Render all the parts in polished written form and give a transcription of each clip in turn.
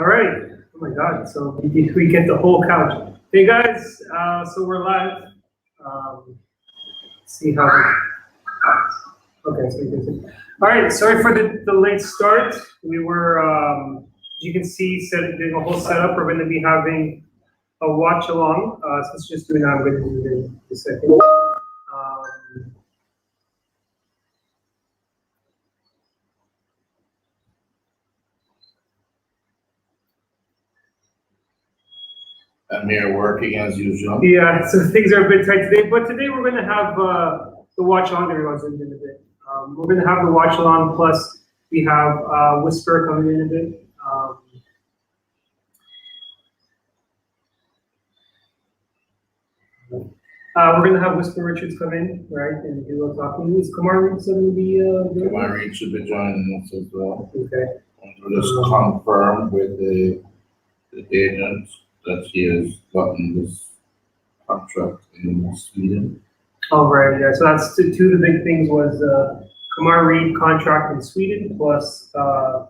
All right. Oh my God. So we get the whole couch. Hey guys, so we're live. See how. Okay, so you can see. All right. Sorry for the late start. We were, as you can see, doing a whole setup. We're going to be having a watch along. So let's just do that. I'm going to do it in a second. I'm here working as usual. Yeah, so things are a bit tight today, but today we're going to have the watch along. Everyone's in a bit. We're going to have the watch along, plus we have Whisper coming in a bit. We're going to have Whisper Richards come in, right, and do a little talking. Is Kamar Reed going to be Kamar Reed should be joining us as well. Okay. We'll just confirm with the agent that he has gotten this contract in Sweden. Oh, right, yeah. So that's two of the big things was Kamar Reed contract in Sweden, plus Kevon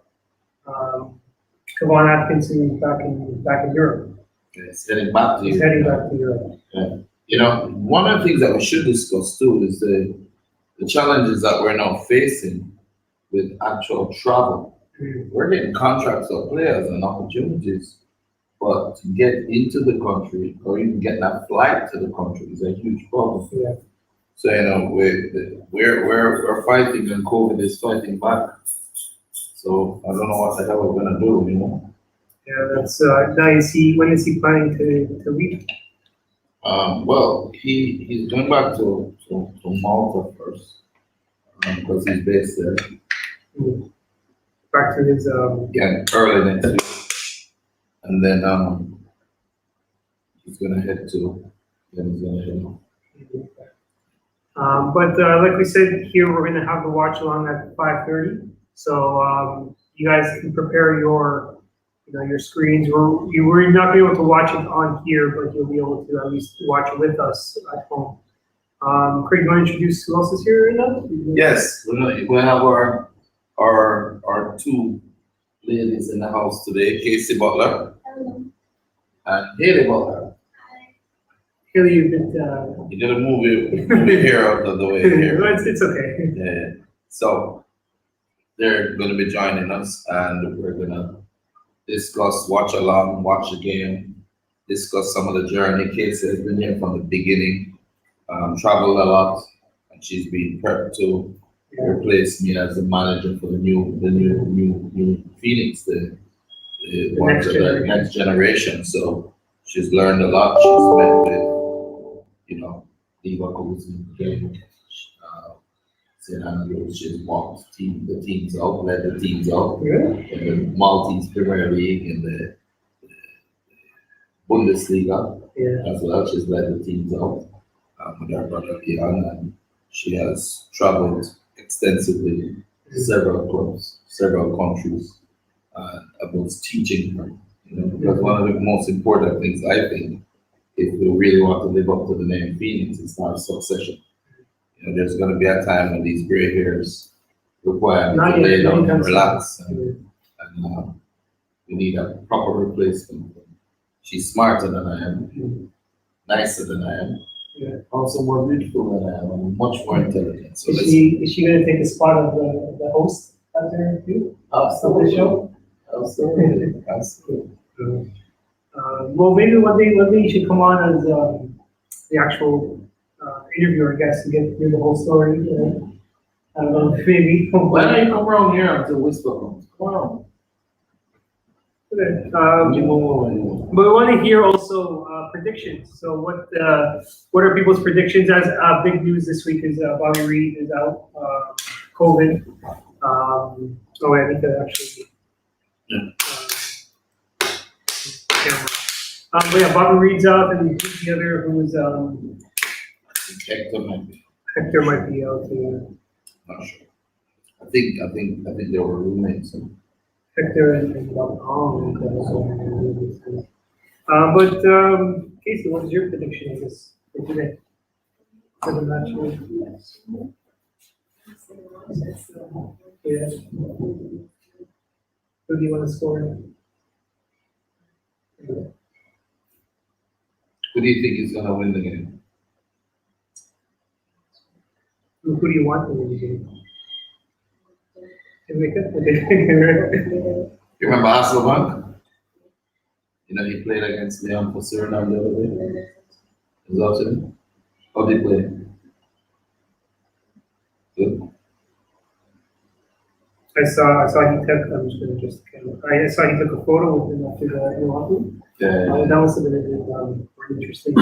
Atkinson back in Europe. He's heading back to He's heading back to Europe. Yeah. You know, one of the things that we should discuss too is the challenges that we're now facing with actual travel. We're getting contracts of players and opportunities, but to get into the country or even get that flight to the country is a huge problem. Yeah. So you know we're fighting and COVID is fighting back. So I don't know what the hell we're gonna do, you know. Yeah, that's when is he planning to leave? Well, he's going back to Malta first because he's based there. Back to his early next week, and then he's gonna head home. But like we said here, we're gonna have the watch along at 5:30. So you guys can prepare your screens. We're not gonna be able to watch it on here, but you'll be able to at least watch it with us at home. Craig, you want to introduce who else is here right now? Yes, we'll have our two ladies in the house today, Casey Butler. Hello. And Haley Butler. Haley, you've been. You did a movie here out of the way here. It's okay. Yeah. So they're going to be joining us, and we're going to discuss, watch along, watch the game, discuss some of the journey. Casey has been here from the beginning, traveled a lot, and she's been prepped to replace me as the manager for the new Phoenix, the next generation. So she's learned a lot. She's met with, Liverpool's game, St. Andrews. She's walked the teams out, led the teams out in the Maltese Premier League, in the Bundesliga as well. She's led the teams out with her brother Leon, and she has traveled extensively to several clubs, several countries, about teaching her. Because one of the most important things I think, if we really want to live up to the name Phoenix, is not succession. There's going to be a time when these gray hairs require me to lay down and relax, and we need a proper replacement. She's smarter than I am, nicer than I am, also more beautiful than I am, and much more intelligent. So is she going to take the spot of the host out there too? Absolutely. Of the show? Absolutely. Well, maybe one day you should come on as the actual interviewer, I guess, to get through the whole story. I don't know, maybe. Why don't you come around here until Whisper comes? Come on. But we want to hear also predictions. So what are people's predictions? As big news this week is Bobby Reed is out, COVID. I think that actually. Camera. But yeah, Bobby Reed's out, and the other who was Hector might be out too. Not sure. I think they were roommates. Hector and but Casey, what's your prediction of this for today? For the match? Yeah. Who do you want to score? Who do you think is gonna win the game? Who do you want to win the game? Jamaica? You remember Hasselbank? You know, he played against Leon for Suriname the other day. Was that him? How did he play? Good. I saw he took. I'm just gonna just. I saw he took a photo with him after the Milwaukee. Yeah. That was a bit of very interesting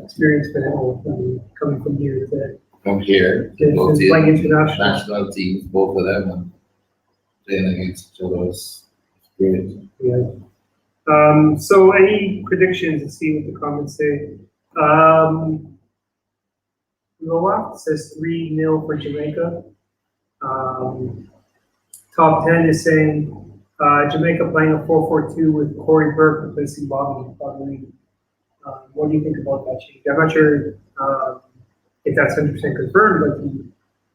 experience for him coming from here to From here, playing international. national teams, both of them, and playing against each other was great. Yeah. So any predictions? Let's see what the comments say. Noah says 3-0 for Jamaica. Top 10 is saying Jamaica playing a 4-4-2 with Corey Burke replacing Bobby. What do you think about that change? I'm not sure if that's 100% confirmed, but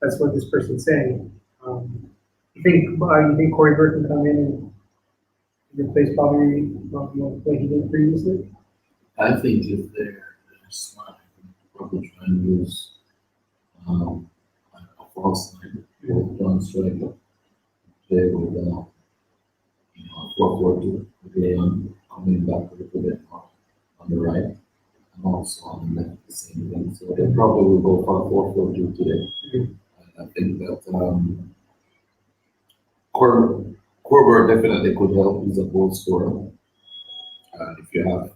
that's what this person's saying. You think Corey Burke can come in and replace Bobby like he did previously? I think if they're smart, probably try and use a false line, one striker, play with 4-4-2, Leon coming back a little bit on the right, and also on the left, the same thing. So they probably will go for 4-4-2 today. And I think that Corber definitely could help. He's a goal scorer. And if you have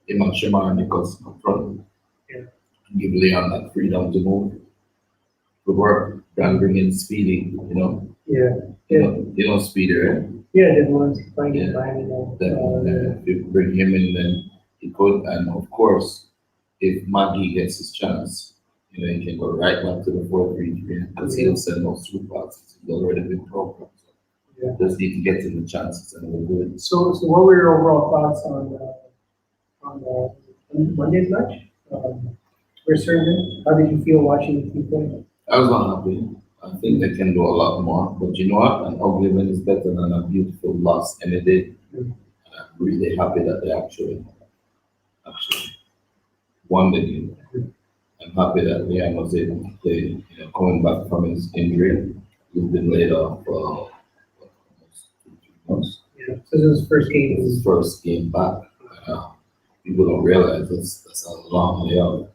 him and Shema and Nichols up front, and give Leon that freedom to move, to work, and bring in Speedy, you know. You know Speedy, right? Yeah, the ones playing in If you bring him in, then he could. And of course, if Maggie gets his chance, you know, he can go right back to the 4-3-3 because he'll send those through passes. He's already been programmed. So just need to get him the chances and we'll do it. So what were your overall thoughts on Monday's match? How did you feel watching the team play? I was not happy. I think they can do a lot more. But you know what? An ugly win is better than a beautiful loss any day. And I'm really happy that they actually won the game. I'm happy that Leon was able to play, you know, coming back from his injury. He's been laid off for almost 2-3 months. Yeah, so this is his first game. His first game back. People don't realize that's a long way out.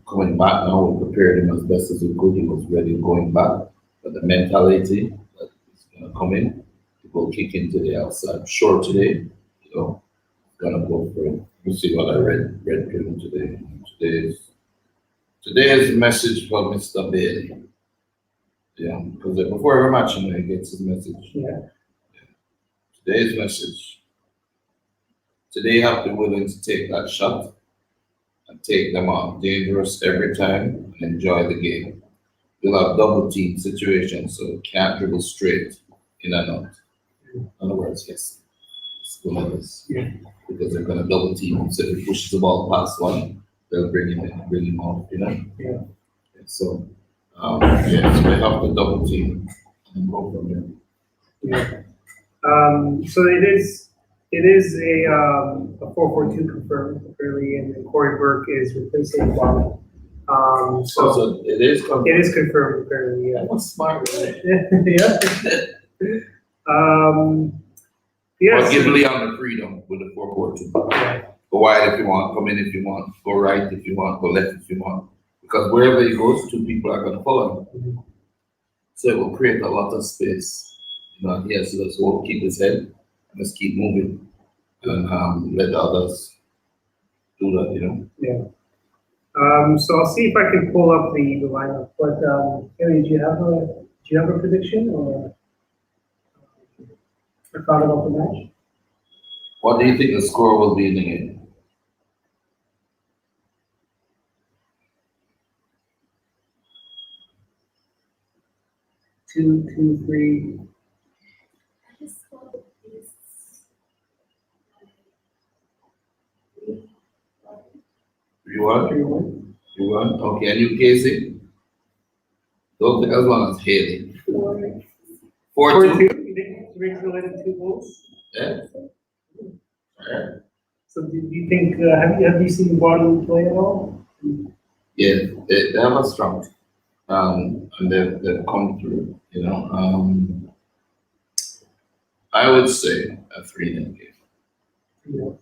Coming back now, we prepared him as best as we could. He was ready going back. But the mentality that he's going to come in, he will kick into the outside. I'm sure today, you know, going to go for it. You see what I read to him today. Today's message for Mr. Bailey. Yeah, because before every match, you know, he gets his message. Yeah. Today's message. Today, you have to be willing to take that shot and take them on. Dangerous every time and enjoy the game. You'll have double team situations, so you can't dribble straight in and out. In other words, yes. Yeah. Because they're going to double team him. So if he pushes the ball past one, they'll bring him in, bring him off, you know? Yeah. So, so they have to double team and go from there. Yeah. So it is a 4-4-2 confirmed apparently, and Corey Burke is replacing Bob. So it is confirmed. It is confirmed apparently. Yeah. That's smart, right? Yeah. Yes. But give Leon the freedom with the 4-4-2. Go wide if you want, come in if you want, go right if you want, go left if you want. Because wherever he goes, 2 people are going to follow him. So it will create a lot of space. You know, he has to just keep his head and just keep moving and let the others do that, you know. Yeah. So I'll see if I can pull up the lineup. But Kelly, do you have a prediction or a thought about the match? What do you think the score will be in the game? 2-2-3. You want? Okay, and you, Casey? Don't think as long as Haley. 4-2. 4-2. You think Jamaica's gonna let in 2 goals? Yeah. Alright. So do you think, have you seen Waterloo play at all? Yeah, they have a strong, and they've come through, you know. I would say a 3-0 game. Yeah.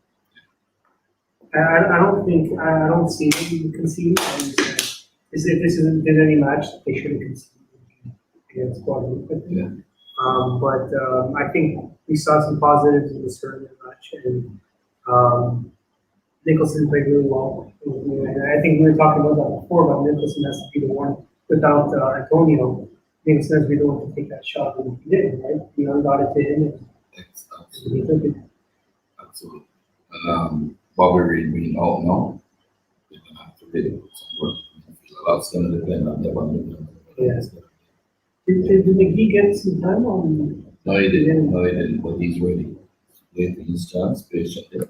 I don't think, I don't see them conceding. If this isn't been any match, they should have conceded against Guadeloupe. I think. Yeah. But I think we saw some positives in this tournament match, and Nicholson played really well. And I think we were talking about that before, about Nicholson has to be the one without Antonio. Nicholson has to be the one to take that shot, and he did, right? Got it to him, and he took it. Absolutely. And Bobby Reed being out now, they're gonna have to really put some work. A lot's gonna depend on them. Yeah. Did McGee get some time on? No, he didn't. No, he didn't. But he's ready. Waiting his chance, patiently.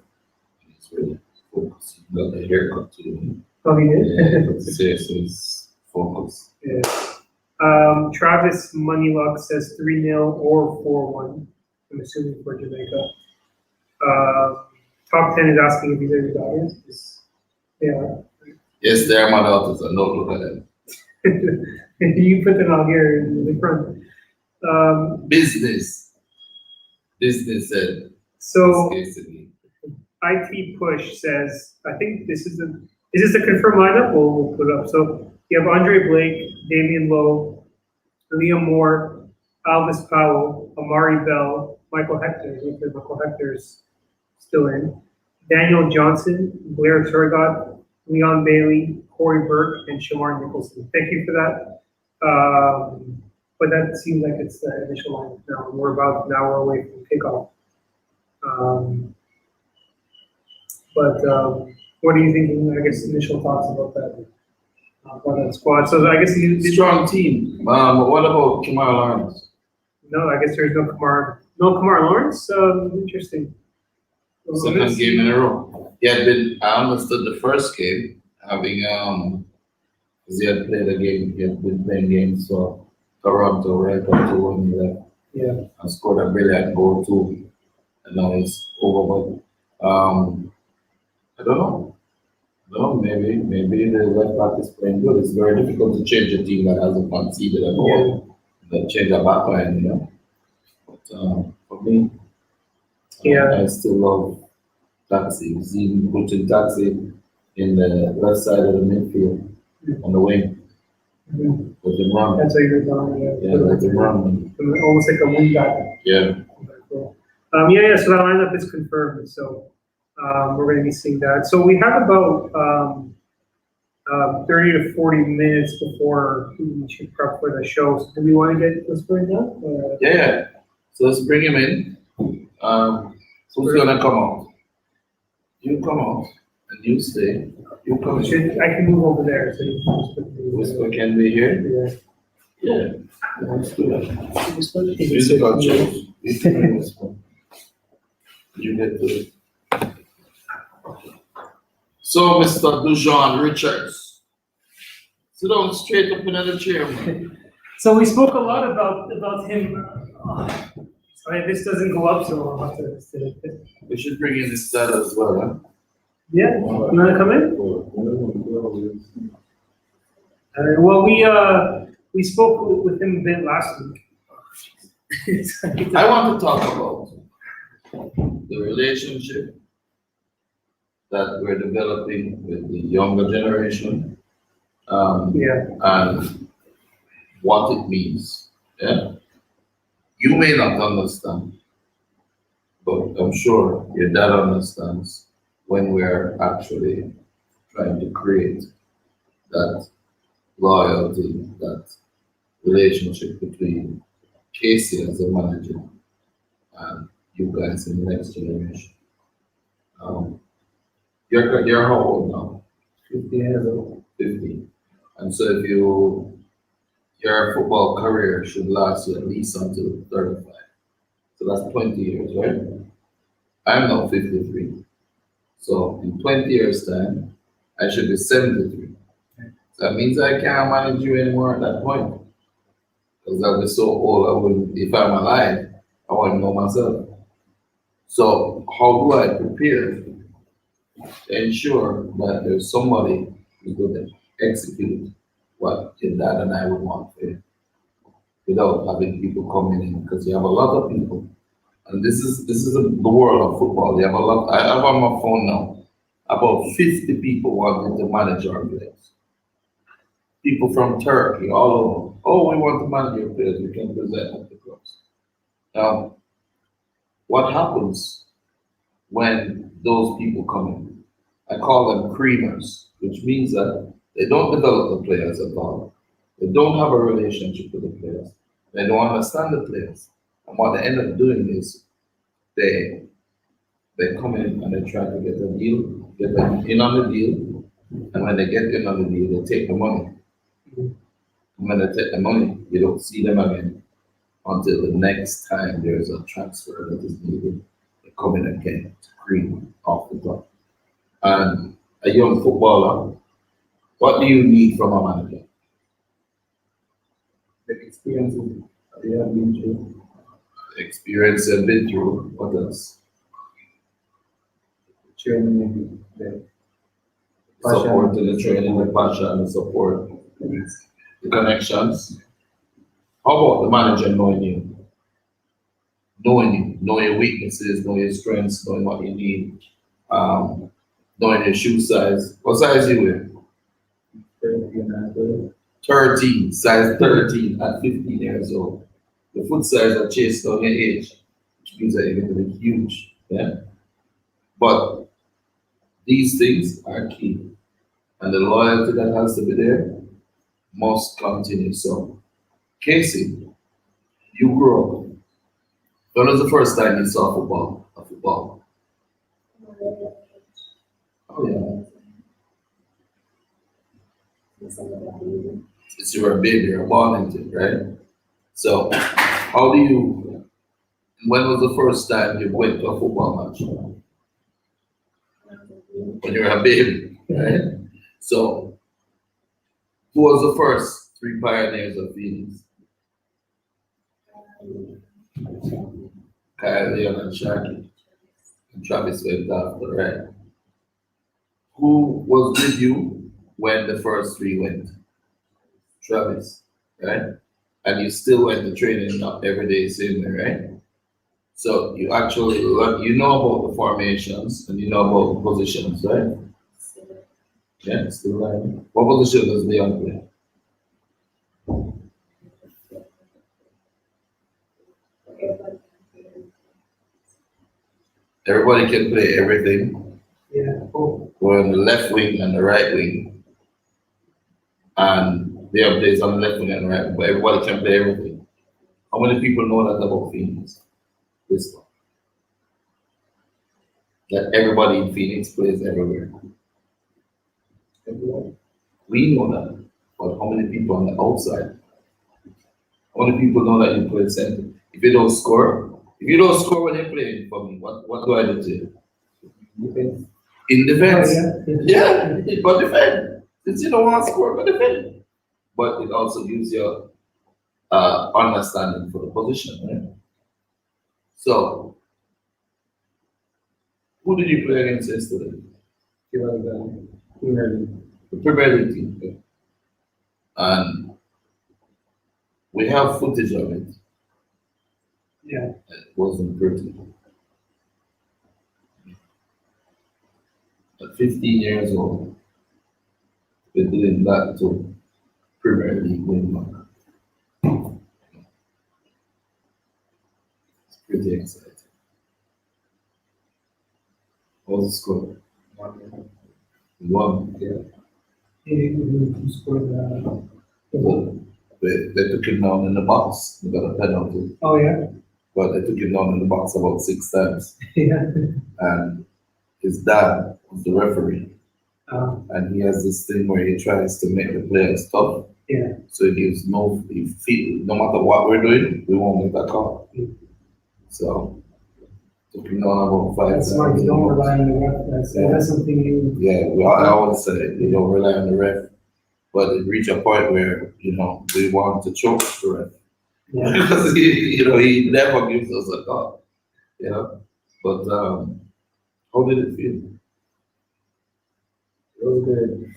He's ready. Focus. He got a haircut too. Oh, he did? Yeah, so he's focused. Yeah. Travis Moneyluck says 3-0 or 4-1. I'm assuming for Jamaica. Top 10 is asking if these are your daughters. Yeah. Yes, they're my daughters. And don't look at them. You put them out here in the front. Business said. So This case to me. IT Push says, I think this is this a confirmed lineup? We'll put it up. So you have Andre Blake, Damian Lowe, Liam Moore, Alvis Powell, Amari Bell, Michael Hector. Michael Hector's still in. Daniel Johnson, Blair Turgot, Leon Bailey, Corey Burke, and Shamar Nicholson. Thank you for that. But that seems like it's the initial lineup now. We're about an hour away from kickoff. What are you thinking? I guess initial thoughts about that squad. So I guess Strong team. But what about Kamar Lawrence? No, I guess there's no Kamar Lawrence. Interesting. Second game in a row. He had been. I understood the first game having because he had played a game. He had been playing games for Toronto right up to when he left. Yeah. And scored a brilliant goal too. And now it's over. But I don't know. Maybe the left back is playing good. It's very difficult to change a team that hasn't conceded at all. Then change a back line, you know. But for me, I still love Taxi. We've seen putting Taxi in the left side of the midfield on the wing. Mm-hmm. Let him run. That's what you're talking. Yeah, let him run. Almost like a wing back. Yeah. So that lineup is confirmed. So we're going to be seeing that. So we have about 30 to 40 minutes before we should prep for the show. So do we want to get this going now? Yeah. So let's bring him in. So who's gonna come out? You come out and you stay. You come in. I can move over there. So you can just put me. Whisper can be here. Yeah. Let's do that. Musical chairs. You can bring Whisper. You get to it. So, Mr. Dujon Richards, sit down straight up in the chair, man. So we spoke a lot about him. Sorry, this doesn't go up, so I'll have to. We should bring in his dad as well, huh? Yeah, you want to come in? We spoke with him a bit last week. I want to talk about the relationship that we're developing with the younger generation, and what it means. Yeah, you may not understand, but I'm sure your dad understands when we're actually trying to create that loyalty, that relationship between Casey as a manager and you guys in the next generation. You're how old now? 15 years old. 15. And so if your football career should last you at least until 35. So that's 20 years, right? I'm now 53. So in 20 years' time, I should be 73. So that means I can't manage you anymore at that point. Because I'll be so old, if I'm alive, I want to know myself. So how do I prepare to ensure that there's somebody who's going to execute what your dad and I would want for you without having people coming in because you have a lot of people. And this is the world of football. You have a lot. I have on my phone now about 50 people wanting to manage our players. People from Turkey, all over. Oh, we want to manage your players. We can present at the clubs. Now, what happens when those people come in? I call them creamers, which means that they don't develop the players at all. They don't have a relationship with the players. They don't understand the players. And what they end up doing is they come in and they try to get a deal, get them in on the deal, and when they get in on the deal, they take the money. And when they take the money, you don't see them again until the next time there's a transfer that is needed. They come in again to cream off the top. And a young footballer, what do you need from a manager? The experience they have been through. The experience they've been through. What else? Training, the support to the training, the passion, the support, the connections. How about the manager knowing you? Knowing your weaknesses, knowing your strengths, knowing what you need, knowing your shoe size. What size you wear? 13, size 13 at 15 years old. The foot size are chased on your age, which means that you're going to be huge. Yeah. But these things are key. And the loyalty that has to be there must continue. So, Casey, you grew up. When was the first time you saw football? A football? Oh yeah. Since you were a baby, you were born into it, right? So, when was the first time you went to a football match? When you were a baby, right? So, who was the first three pioneers of Phoenix? Kyle, Leon, and Shaki. And Travis went after, right? Who was with you when the first three went? Travis, right? And you still went to training not every day, same way, right? So you actually you know about the formations and you know about the positions, right? Yeah, still right. What position does Leon play? Everybody can play everything. Yeah. Oh. We're on the left wing and the right wing. And Leon plays on the left wing and the right wing, but everybody can play everything. How many people know that about Phoenix? This one. That everybody in Phoenix plays everywhere. Everyone. We know that. But how many people on the outside? How many people know that you play center? If you don't score when you're playing for me, what do I do to you? Defense. In defense. Oh, yeah, but defend. Since you don't want to score, but defend. But it also gives you understanding for the position, right? So, who did you play against yesterday? The Premier League team. Okay. And we have footage of it. Yeah. It wasn't pretty. At 15 years old, we're doing that to Premier League win. It's pretty exciting. What was the score? 1. Yeah. You scored They took him down in the box. They got a penalty. Oh yeah. But they took him down in the box about 6 times. Yeah. And his dad was the referee. And he has this thing where he tries to make the players tough. Yeah. So he gives no matter what we're doing, we won't make that call. So took him down about 5 times. That's why you don't rely on the ref. That's something you. Yeah, I always say you don't rely on the ref, but it reached a point where we want to choke the ref. Yeah. Because he never gives us a call. But how did it feel? It was good.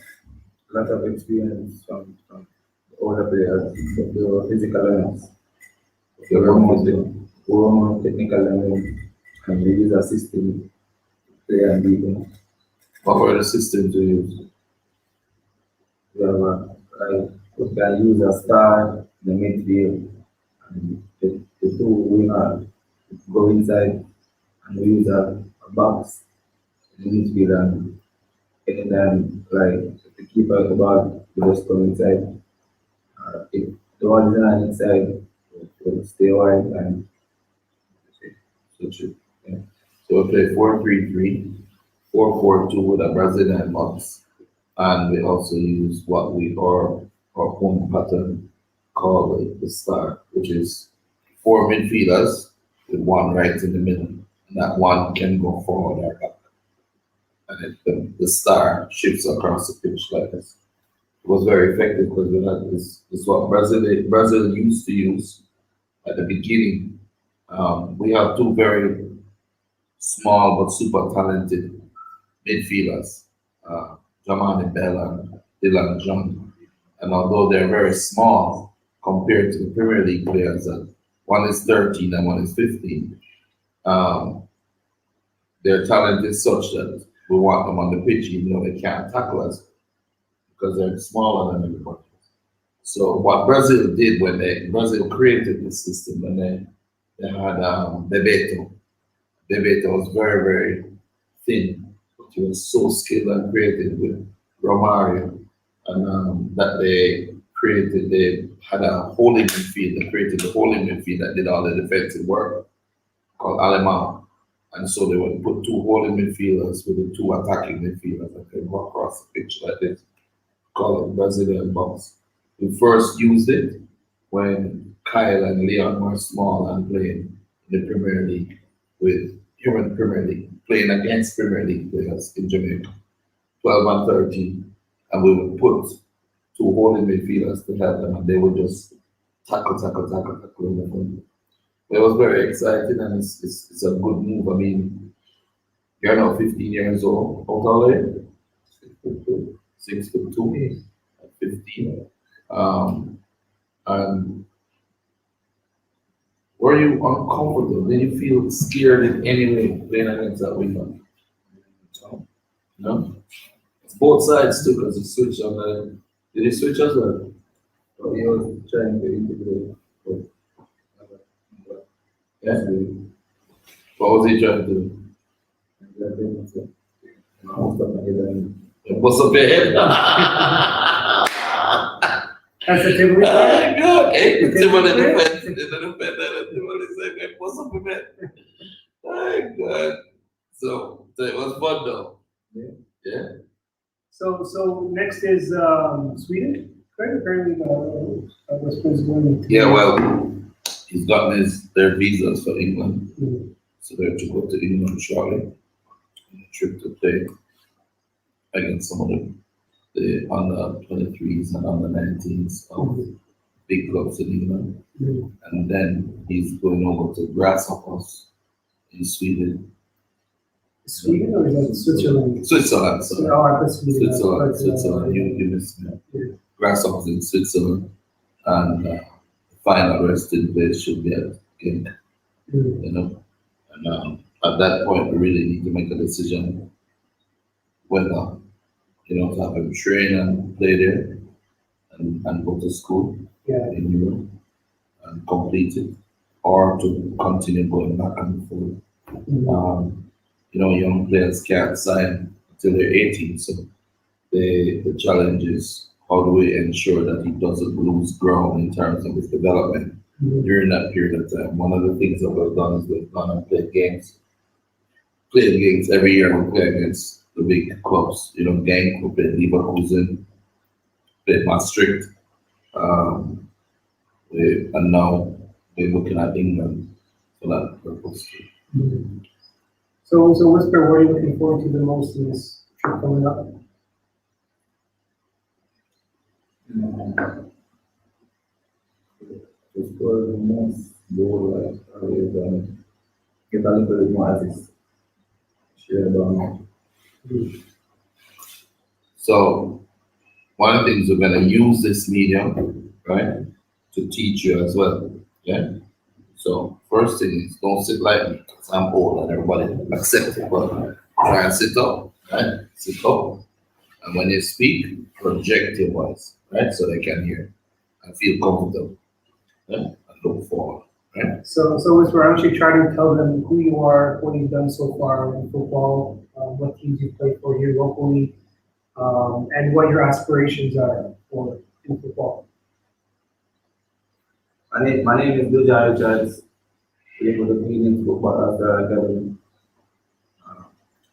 A lot of experience from the older players, the physical elements, the more technical level, and we use a system to play and beat them. What were the systems you used? We have we can use a star in the midfield, and the two winger go inside, and we use a box in the midfield, and anytime like the keeper of the ball, we just come inside. If the ball is not inside, we'll stay wide and Switch it. Yeah. So we play 4-3-3, 4-4-2 with a Brazilian box. And we also use what we our home pattern call the star, which is four midfielders with one right in the middle. And that one can go forward or back. And the star shifts across the pitch like this. It was very effective because we had this what Brazil used to use at the beginning. We have two very small but super talented midfielders, Jamani Bell and Dylan John. And although they're very small compared to the Premier League players, that one is 13 and one is 15, their talent is such that we want them on the pitch even though they can't tackle us because they're smaller than everybody. So what Brazil did when Brazil created this system, and they had Bebeto. Bebeto was very, very thin, but he was so skilled and creative with Romario. And that they had a holding midfield, they created a holding midfield that did all the defensive work called Alemão. And so they would put two holding midfielders with the two attacking midfielders that could go across the pitch like this, called it Brazilian box. We first used it when Kyle and Leon were small and playing in the Premier League with human Premier League, playing against Premier League players in Jamaica, 12 and 13. And we would put two holding midfielders to help them, and they would just tackle in the front. It was very exciting, and it's a good move. I mean, you're now 15 years old. How tall are you? 6'2". 6'2", 15. And were you uncomfortable? Did you feel scared in any way playing against that winger? No? It's both sides too, because you switch on the. Did you switch as well? so he was trying to integrate. Yeah. What was he trying to do? Most of my head and What's up your head? That's a typical. Good. Hey, Timon in the defense. In the defense, Timon is saying, what's up your head? My God. So it was fun though. Yeah. So next is Sweden. Craig, apparently was going. Yeah, well, he's gotten their visas for England. Mhm. So they're to go to England shortly on a trip to play against some of the under 23s and under 19s of big clubs in England. Mhm. And then he's going over to Grasshoppers in Sweden. Sweden or is that Switzerland? Switzerland, sorry. Oh, I thought Sweden. Switzerland. You missed me. Yeah. Grasshoppers in Switzerland. And the final resting place should be at Ghent, Mhm. you know. And at that point, we really need to make a decision whether, to have him train and play there and go to school Yeah. in Europe and complete it, or to continue going back and forth. Mhm. Young players can't sign until they're 18, so the challenge is how do we ensure that he doesn't lose ground in terms of his development Mhm. during that period of time. One of the things that we've done is we've gone and played games every year. We play against the big clubs, Genk, we played Leverkusen, played Maastricht, and now we're looking at England for that purpose. Mhm. So Whisper, what are you looking forward to the most in this trip coming up? to score the most goal, like always, get a little bit more assist. share about So one of the things we're gonna use this medium, right, to teach you as well. Yeah. So first thing is don't sit like me because I'm old and everybody accept it, but try and sit up, right? Sit up. And when you speak, project your voice, right? So they can hear and feel comfortable. Yeah? And look forward. Right? So we're actually trying to tell them who you are, what you've done so far in football, what teams you played for here locally, and what your aspirations are for in football. My name is Dujan Richards. Play for the Canadian Football Academy.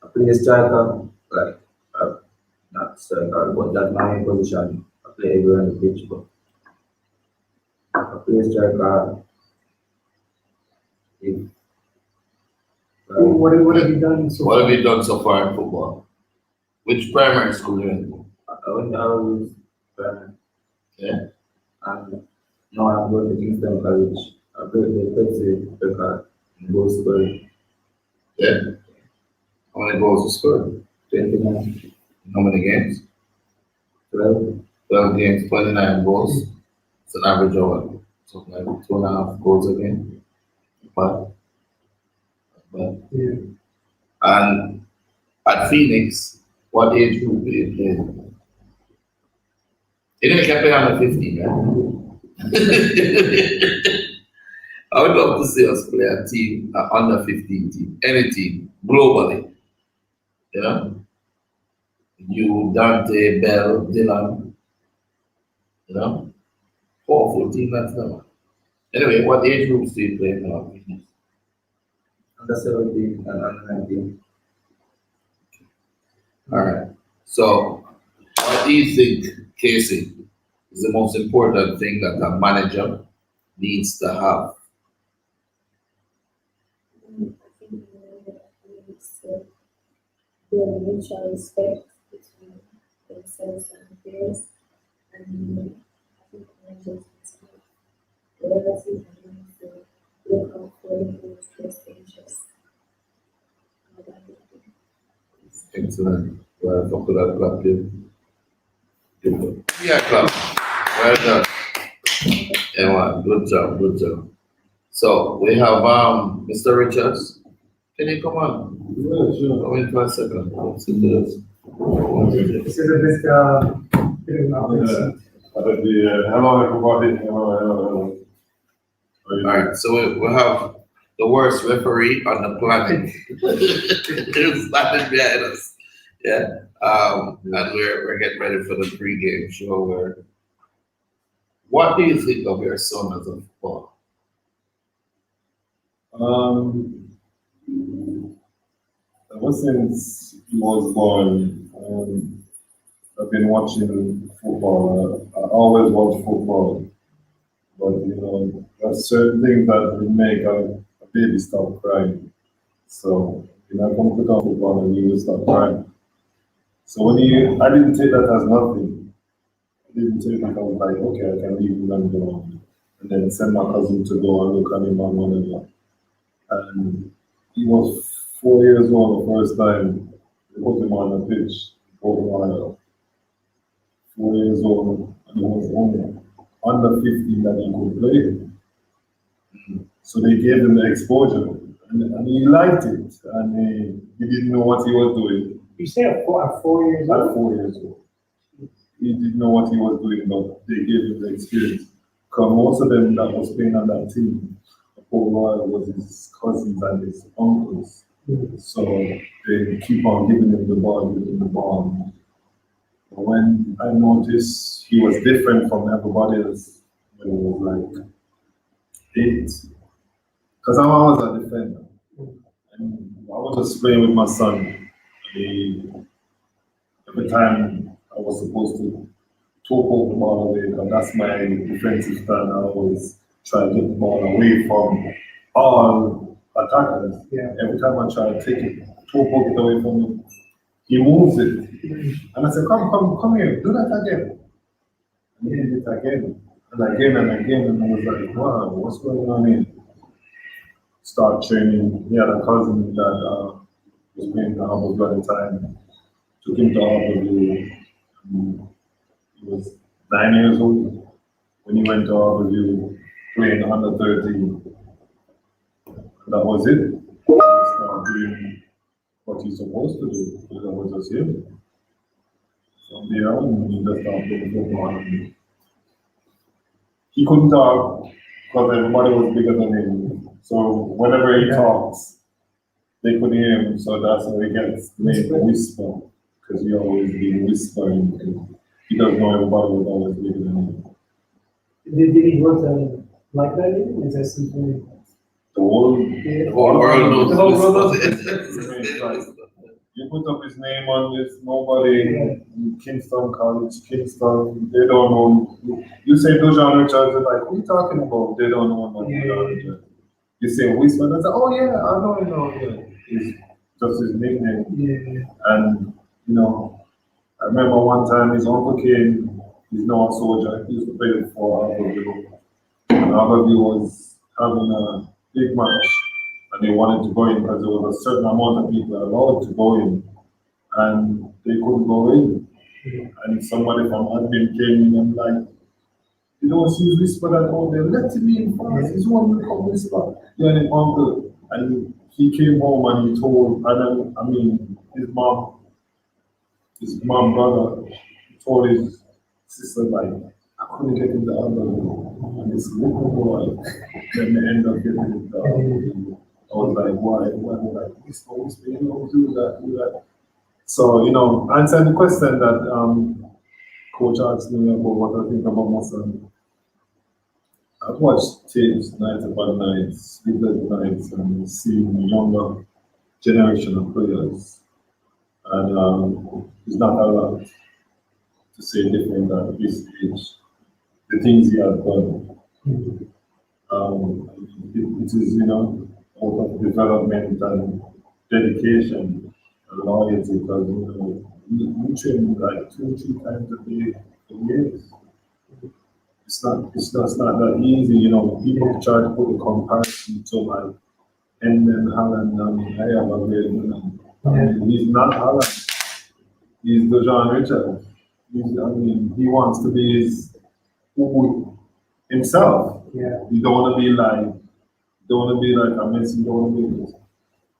I play striker, like not striker, but that's my main position. I play everywhere on the pitch, but I play striker. If, What have you done so What far? have you done so far in football? Which primary school you're in? I went to Arrows, Yeah. and now I'm going to Kingston College. I played the Pepsi record in Boston. Yeah. How many goals you scored? 29, How many games? 12, 12 games, 29 goals. It's an average of what? Something like 2.5 goals a game. But Yeah. and at Phoenix, what age group did you play? You didn't play under 15, right? I would love to see us play a team, an under 15 team, any team, globally. You know? You, Dante, Bell, Dylan, you know? Powerful team, that's them. Anyway, what age groups do you play now? under 17, and under 19. All right. So, what do you think, Casey, is the most important thing that a manager needs to have? I think needs to build mutual respect between themselves and peers, and I think managers must have loyalty and need to look out for people's best interests. Excellent. Well, for that clap, yeah, clap. Well done. Yeah, man. Good job. Good job. So we have Mr. Richards. Can you come on? Yeah, sure. Come in for a second. Let's see this. This is a bit of an awkward seat. Hello, everybody. Hello. All right. So we have the worst referee on the planet. It's standing behind us. Yeah. And we're getting ready for the pregame show. What do you think of your son as a footballer? Ever since he was born, I've been watching football. I always watch football, but there's certain things that will make a baby stop crying. So I come to football and he will stop crying. So I didn't take that as nothing. I didn't take it. I was like, okay, I can leave him and go, and then send my cousin to go and look at him and whatever. And he was 4 years old the first time they put him on the pitch for a while. 4 years old, and he was only under 15 that he could play. So they gave him the exposure, and he liked it, and he didn't know what he was doing. You say at 4 years At old? 4 years old. He didn't know what he was doing, but they gave him the experience. Because most of them that was playing on that team, for a while, was his cousins and his uncles. So they keep on giving him the ball. But when I noticed he was different from everybody else when he was like 8, because I was a defender. And I was just playing with my son. Every time I was supposed to poke the ball away, because that's my defensive style. I always try to get the ball away from all attackers. Yeah. Every time I try to take it, poke it away from him, he moves it. And I said, come here, do that again. And he did it again, and again, and I was like, wow, what's going on here? Start training. He had a cousin that was playing the Harbour Valentine, took him to Harborview. He was 9 years old when he went to Harborview playing under 13. That was it. He started doing what he's supposed to do, because that was just him. From there on, he just started playing football. And he couldn't talk because everybody was bigger than him. So whenever he talks, they couldn't hear him. So that's how he gets the name Whisper, because he always been whispering. Because he doesn't know everybody was always bigger than him. Did he work like that? Is that something? The whole world knows The whole this world was knows it. You put up his name on this, nobody in Kingston College, Kingston, they don't know. You say Dojan Richards, they're like, who are you talking about? They don't know about Dojan Richards. You say Whisper, they say, oh yeah, I know him now. Yeah. It's just his nickname. Yeah. And, you know, I remember one time his uncle came, he's now a soldier, he used to play for Harborview. And Harborview was having a big match. And they wanted to go in because there was a certain amount of people allowed to go in, and they couldn't go in. And somebody from admin came in and like, you don't see Whisper that out there, let him in first, he's one to come Whisper. Yeah, and uncle, and he came home and he told, and then, I mean, his mom, brother, told his sister, like, I couldn't get into the other, and this little boy, let me end up getting into the other. I was like, why? Like, Whisper, you know, do that. So, you know, answering the question that Coach asked me about what I think about my son. I've watched tapes night upon night, sleepless nights, and seen younger generation of players. And it's not a lot to say different at this age. The things he has done. It is, you know, out of development and dedication and loyalty, because you know we train like 2-3 times a day for years. It's not that easy, you know. People try to put a comparison to like Endon Holland. I mean, I have a great, you know. I mean, he's not Holland. He's Dojan Richards. I mean, he wants to be himself. Yeah. You don't want to be like. Don't want to be like a Messi, don't want to be this.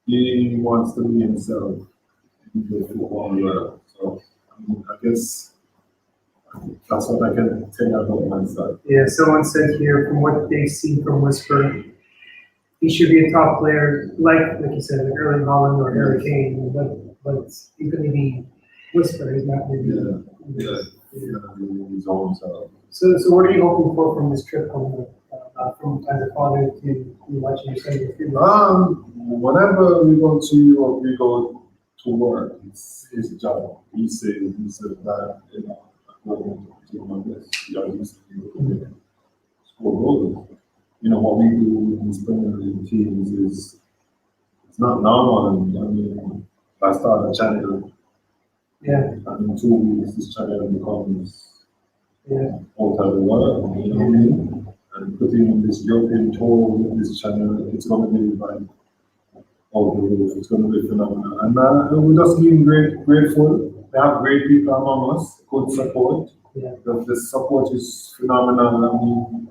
He wants to be himself in the football world. So, I mean, I guess that's what I can tell you about myself. Yeah, someone said here, from what they've seen from Whisper, he should be a top player, like you said, like Erling Haaland or Harry Kane, but he's going to be Whisper, he's not going to be. Yeah. His own self. So what are you hoping for from this trip from as a father to watching your son get through? Whenever we go to Europe, we go to work. It's his job. He said that, you know, I'm going to do my best. Score goals. You know, what we do with these Premier League teams is, it's not normal. I mean, if I start a channel, and in 2 weeks, this channel becomes out of the world, you know what I mean? And putting this European tour with this channel, it's going to be like out the roof. It's going to be phenomenal. And we're just being grateful. They have great people among us, good support. Yeah. The support is phenomenal. I mean,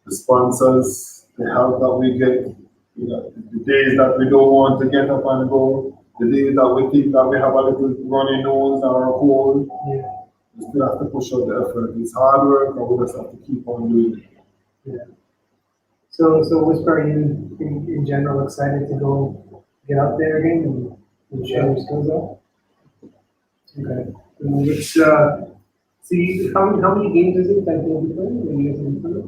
the sponsors, the help that we get, you know, the days that we don't want to get up and go, the days that we think that we have a little runny nose or a cold, we still have to push out the effort. It's hard work, and we just have to keep on doing it. Yeah. So Whisper, are you in general excited to go get out there again and show your skills up? Okay. Which see how many games is it that you'll be playing? Are you guys going to play?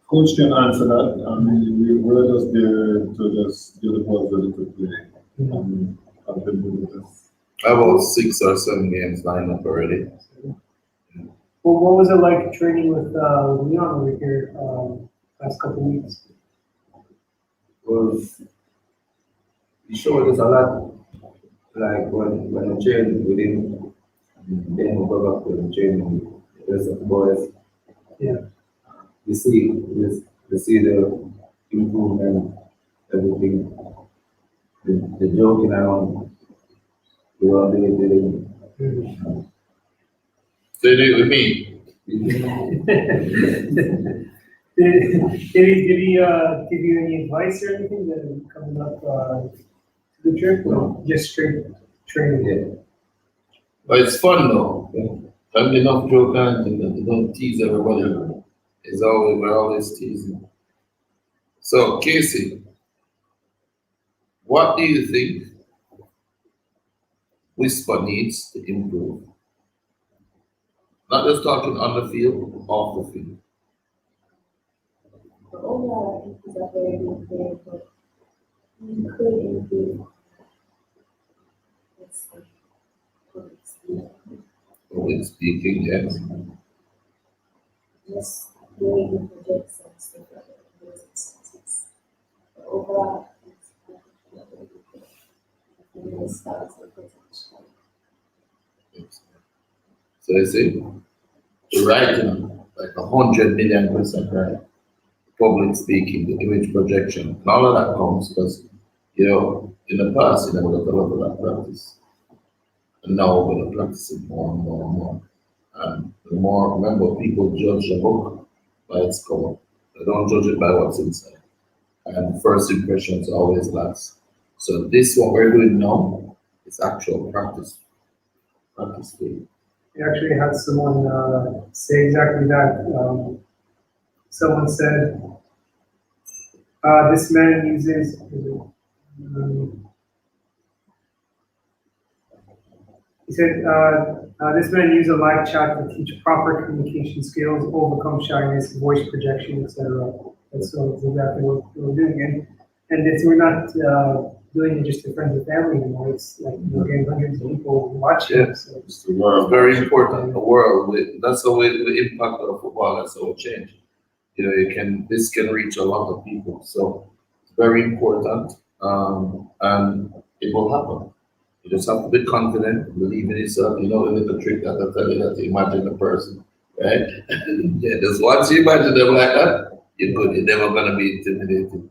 Coach can answer that. I mean, we're just there to just do the balls ready to play. I've been doing this. About 6 or 7 games lined up already. Well, what was it like training with Leon over here last couple of weeks? Was he showed us a lot. Like when I trained with him, then we go back to the training with the rest of the boys. Yeah. We see the improvement, everything. the joking around, we won't do it with So you do it with me. Did he give you any advice or anything that coming up to the trip? No, just straight training. Yeah. But it's fun though. Don't be enough joke and don't tease everybody. We're always teasing. So Casey, what do you think Whisper needs to improve? Not just talking on the field, off the field. But overall, I think he's a very good player, but he could improve his public speaking. Public speaking, yes. Just the way he projects and stuff like that in those instances. But overall, he's a very good player. I think his stars are potential. So I say, you're right, like 100 million% right. Public speaking, the image projection, and all of that comes because, in the past, you never got a lot of that practice. And now we're going to practice it more and more and more. And the more, remember, people judge a book by its cover. They don't judge it by what's inside. And first impressions always last. So this, what we're doing now, is actual practice. Practice field. We actually had someone say exactly that. Someone said, this man uses, he said, this man used a live chat to teach proper communication skills, overcome shyness, voice projection, etc. That's exactly what we're doing. And if we're not doing it just to friends and family anymore, it's like we're getting hundreds of people watching. Yeah. So It's very important. The world, that's how the impact of football, that's how it change. This can reach a lot of people. So it's very important, and it will happen. You just have to be confident, believe in yourself. You know the little trick that I tell you that you imagine the person, right? Yeah, just once you imagine them like that, you're good. You're never gonna be intimidated.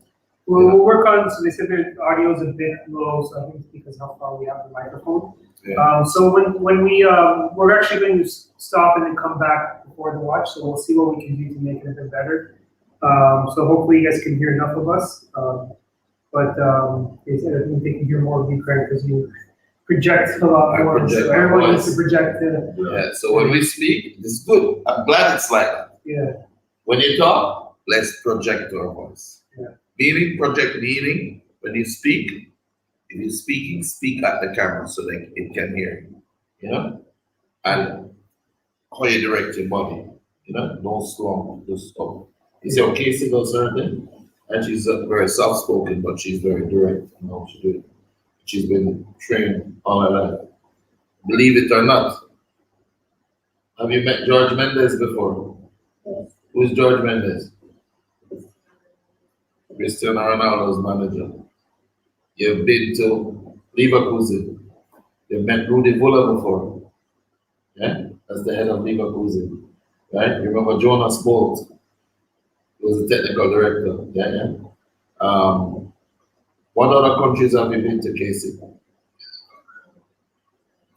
we'll work on, so they said the audio is a bit low, so I think it's because how far we have the microphone. Yeah. So when we're actually going to stop and then come back before the watch, so we'll see what we can do to make it a bit better. So hopefully you guys can hear enough of us. But they said I think they can hear more of you, Craig, because you project a lot I more. project So my everyone needs voice. to project. Yeah. So when we speak, it's good. I'm glad it's like that. Yeah. When you talk, let's project our voice. Yeah. Meaning, project meaning, when you speak, if you're speaking, speak at the camera so that it can hear you, And how you direct your body, no strong, just stop. You say, okay, Casey does certain, and she's very soft spoken, but she's very direct in how she do it. She's been trained all her life. Believe it or not, have you met George Mendes before? Yes. Who's George Mendes? Cristiano Ronaldo's manager. You've been to Leverkusen. You've met Rudy Vuller before. Yeah? As the head of Leverkusen. Right? You remember Jonas Bolt? He was the technical director. Yeah. What other countries have you been to, Casey?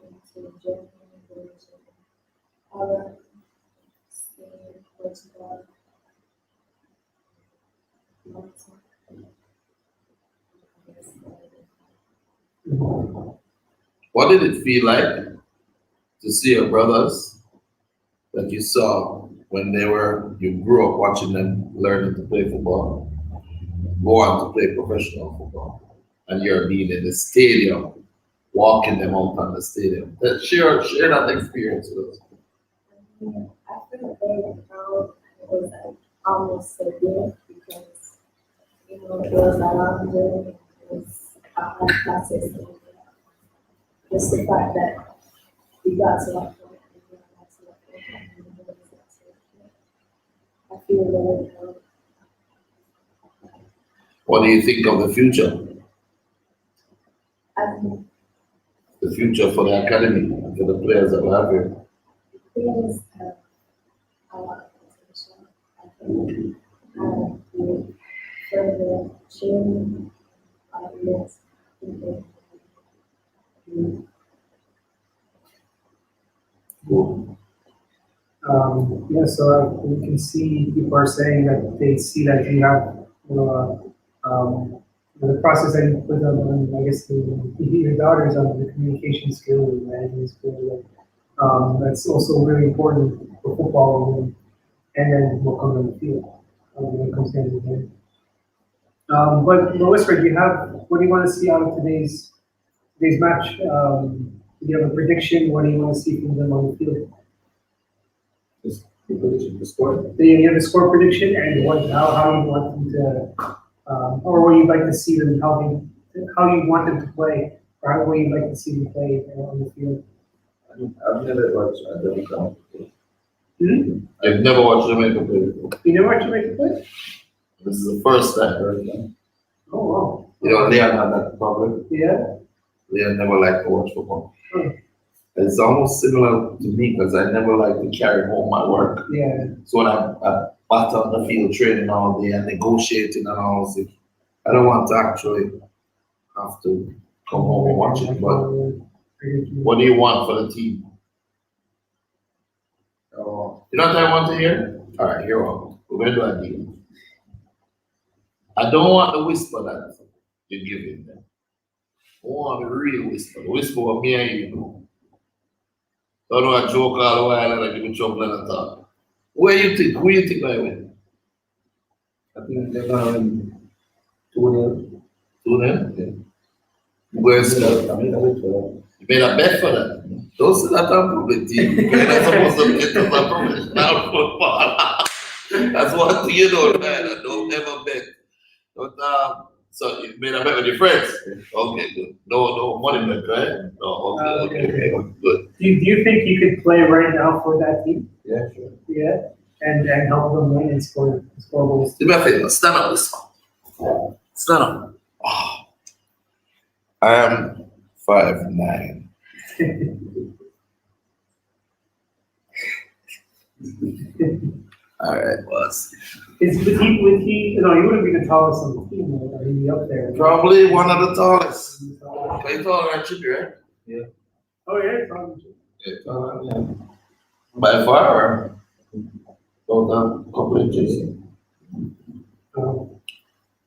Into Germany, Holland, Spain, Portugal, Malta. What did it feel like to see your brothers that you saw when you grew up watching them learning to play football, go on to play professional football, and you're being in the stadium, walking them out on the stadium? Share that experience with us. I feel very proud. It was like almost so good because it was a long journey. It was a hard process. Just the fact that we got to that point and we got to that point and we got to that point. I feel very proud. What do you think of the future? I think The future for the academy and for the players that we have here? players have a lot of potential. I think with further training, yes, Cool. Yeah, so we can see people are saying that they see that you have, the process that you put on, I guess, your daughters on the communication skills and management skills. That's also really important for football, and then we'll come on the field when it comes down to the game. But Whisper, what do you want to see out of today's match? Do you have a prediction? What do you want to see from them on the field? The score. Do you have a score prediction and how you want them to, or what you'd like to see them, how you want them to play, or how you'd like to see them play on the field? I've never watched a Jamaican. I've never watched Jamaica play before. You never watched Jamaica play? This is the first time. Oh, wow. You know, Leon had that problem. Yeah? Leon never liked to watch football. Hmm. It's almost similar to me because I never like to carry home my work. Yeah. So when I'm bat on the field training all day and negotiating and all this, I don't want to actually have to come home and watch it. But what do you want for the team? Oh, You know what I want to hear? All right, here we go. We're going to do a deal. I don't want the whisper that you're giving them. I want the real whisper. The whisper what me and you know. Don't know a joke all the while and I give a trouble and a talk. Who you think I win? I think they're gonna win 2-0. 2-0? Yeah. You go and sell. I mean, I wait for You made a bet for that. Don't say that on public team. You're not supposed to bet as a professional football. That's one thing you don't, man. Don't ever bet. Don't, so you made a bet with your friends? Okay, good. No money bet, right? No, okay, good. Do you think you could play right now for that team? that. Yeah, sure. Yeah? And help them win and score goals? Do me a favor, stand up this one. Stand up. Oh. I am 5'9". All right, boss. Would he, no, he wouldn't be the tallest on the team, or he'd be up there. Probably one of the tallest. Play taller than Chippy, right? Oh, yeah, probably. Yeah, taller than him. By far. About a couple inches.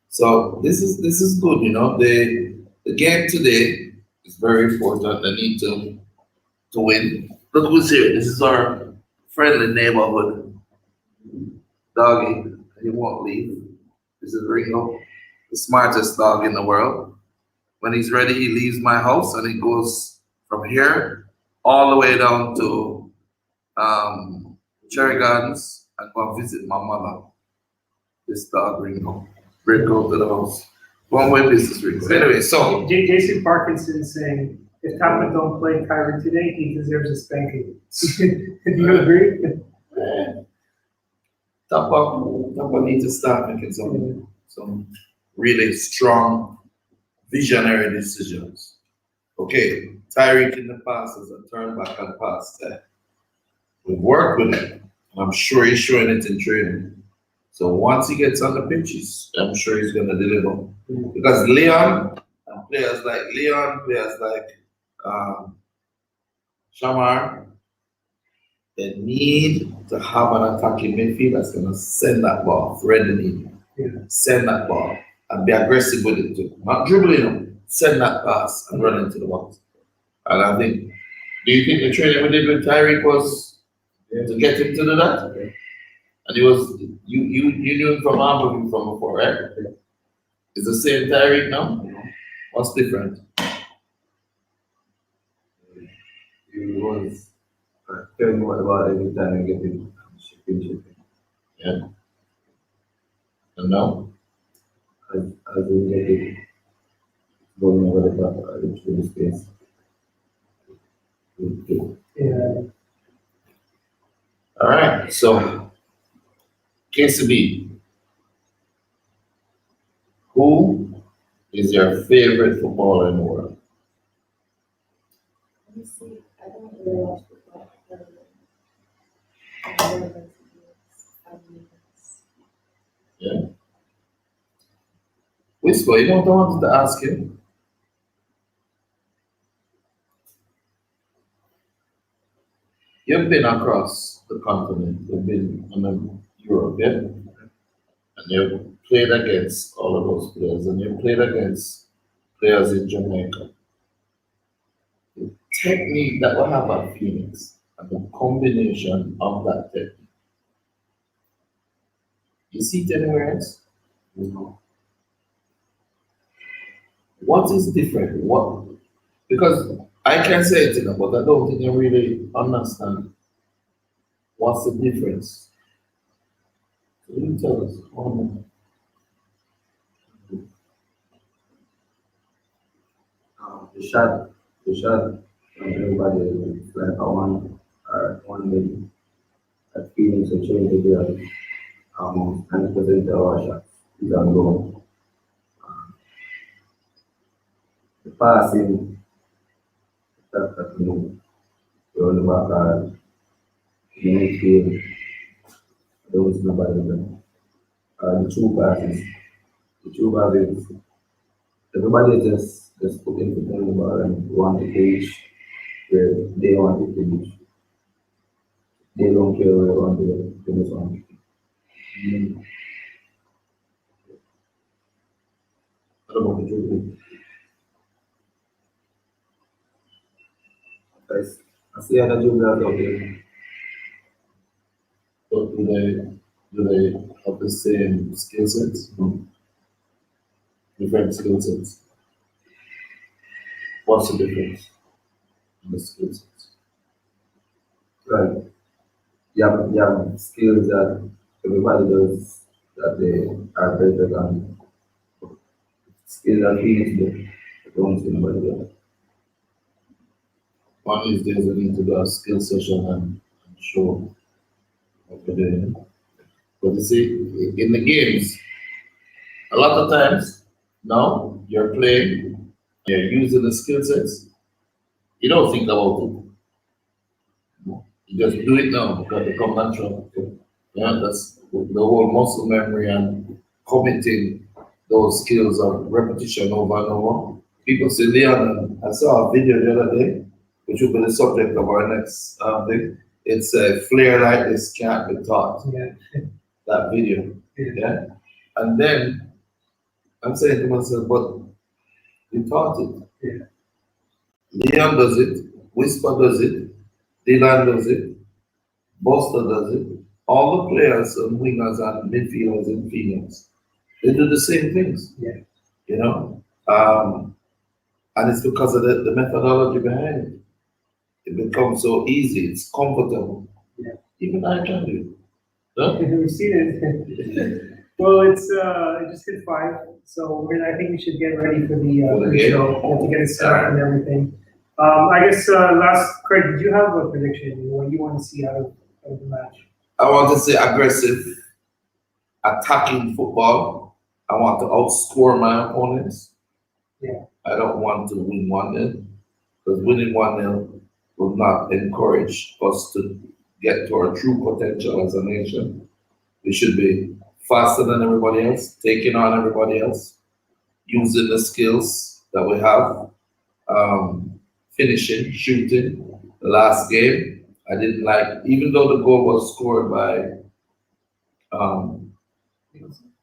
So this is good, you know. The game today is very important. They need to win. Look who's here. This is our friendly neighborhood doggy. He won't leave. This is Ringo, the smartest dog in the world. When he's ready, he leaves my house and he goes from here all the way down to Cherry Gardens and go and visit my mother. This dog Ringo. Ringo to the house. One way business Ringo. Anyway, so Jason Parkinson saying, if Tapa don't play Kyrie today, he deserves a spanking. Do you agree? Tapa needs to start making some really strong visionary decisions. Okay, Tyreek in the past has a turn back and pass that. We've worked with him, and I'm sure he's showing it in training. So once he gets on the pitches, I'm sure he's going to deliver. Because Leon, and players like Shamar, they need to have an attacking midfield that's going to send that ball, thread the needle, send that ball, and be aggressive with it too. Not dribbling them, send that pass and run into the box. And I think, do you think the training we did with Tyreek was to get him to do that? And he was, you knew him from Hamburg from before, right? It's the same Tyreek now? What's different? He was telling me about every time I get him shipping. Yeah. And now? As we get it going over the top, through the space. Yeah. All right, so KCB, who is your favorite footballer in the world? Let me see. I don't really watch football. I don't know. Yeah. Whisper, you know what I wanted to ask you? You've been across the continent, you've been in Europe, yeah? And you've played against all of those players, and you've played against players in Jamaica. The technique that we have at Phoenix and the combination of that technique. You see it anywhere else? No. What is different? What? Because I can say it, but I don't think you really understand what's the difference. So you tell us. The shot, everybody is like one minute. That feeling to change the game. 100% of our shots is on goal. The passing, that move, the on the back, the midfield, there was nobody there. The two passes, everybody just put in the ball and want to reach where they want to finish. They don't care where they want to finish on. I don't know what to do. I see other dribblers out there. But do they have the same skill sets? No. Different skill sets. What's the difference in the skill sets? Like, you have skills that everybody does that they are better than skills that we need to do. I don't see nobody else. One of these days we need to do a skill session and show what we're doing. But you see, in the games, a lot of times now you're playing, you're using the skill sets, you don't think about it. You just do it now because it comes natural. Yeah, that's the whole muscle memory and committing those skills of repetition over and over. People say, Leon, I saw a video the other day, which will be the subject of our next thing. It's a flair like this can't be taught. Yeah. That video. Yeah. And then I'm saying to myself, but we taught it. Yeah. Leon does it, Whisper does it, Dylan does it, Buster does it. All the players and wingers and midfielders in Phoenix, they do the same things. Yeah. You know? And it's because of the methodology behind it. It becomes so easy, it's comfortable. Yeah. Even I can do it. Huh? We've seen it. Well, it just hit 5, so I think we should get ready for the game. show. We have to get it started and everything. I guess Craig, did you have a prediction? What you want to see out of the match? I want to see aggressive, attacking football. I want to outscore my opponents. Yeah. I don't want to win 1-0, because winning 1-0 will not encourage us to get to our true potential as a nation. We should be faster than everybody else, taking on everybody else, using the skills that we have, finishing, shooting. The last game, I didn't like, even though the goal was scored by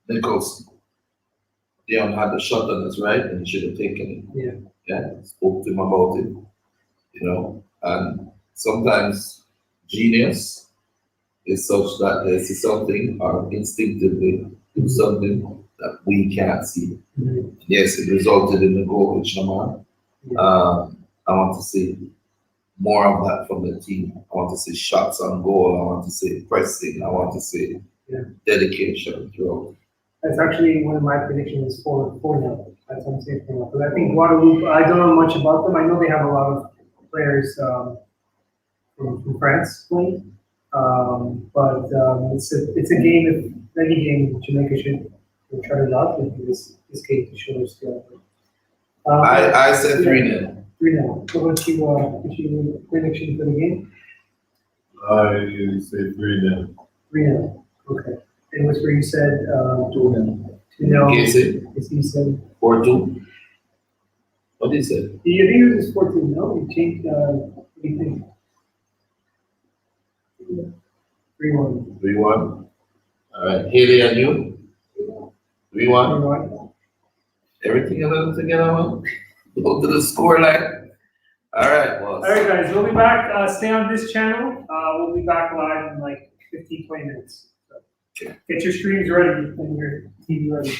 Nicholson. Leon had the shot on his right and he should have taken it. Yeah. Yeah, spoke to him about it, you know. And sometimes genius is such that they see something or instinctively do something that we can't see. Mm-hmm. Yes, it resulted in the goal with Shaman. Yeah. I want to see more of that from the team. I want to see shots on goal. I want to see pressing. I want to see dedication throughout. That's actually one of my predictions for now. That's what I'm saying for now. Because I think Guadeloupe, I don't know much about them. I know they have a lot of players from France playing. But it's a game, if any game Jamaica should try to rock in this game to show their skill. I said 3-0. 3-0. So what's your prediction for the game? I say 3-0. 3-0. Okay. And what's where you said 2-0. 2-0. Casey, You said 4-2. What did he say? you think it was 14? No, you changed. What do you think? 3-1. 3-1. All right, Haley and you? 3-1. 3-1. Everything a little together, man. Go to the score line. All right, well. All right, guys, we'll be back. Stay on this channel. We'll be back live in like 15, 20 minutes. So get your streams ready and your TV ready.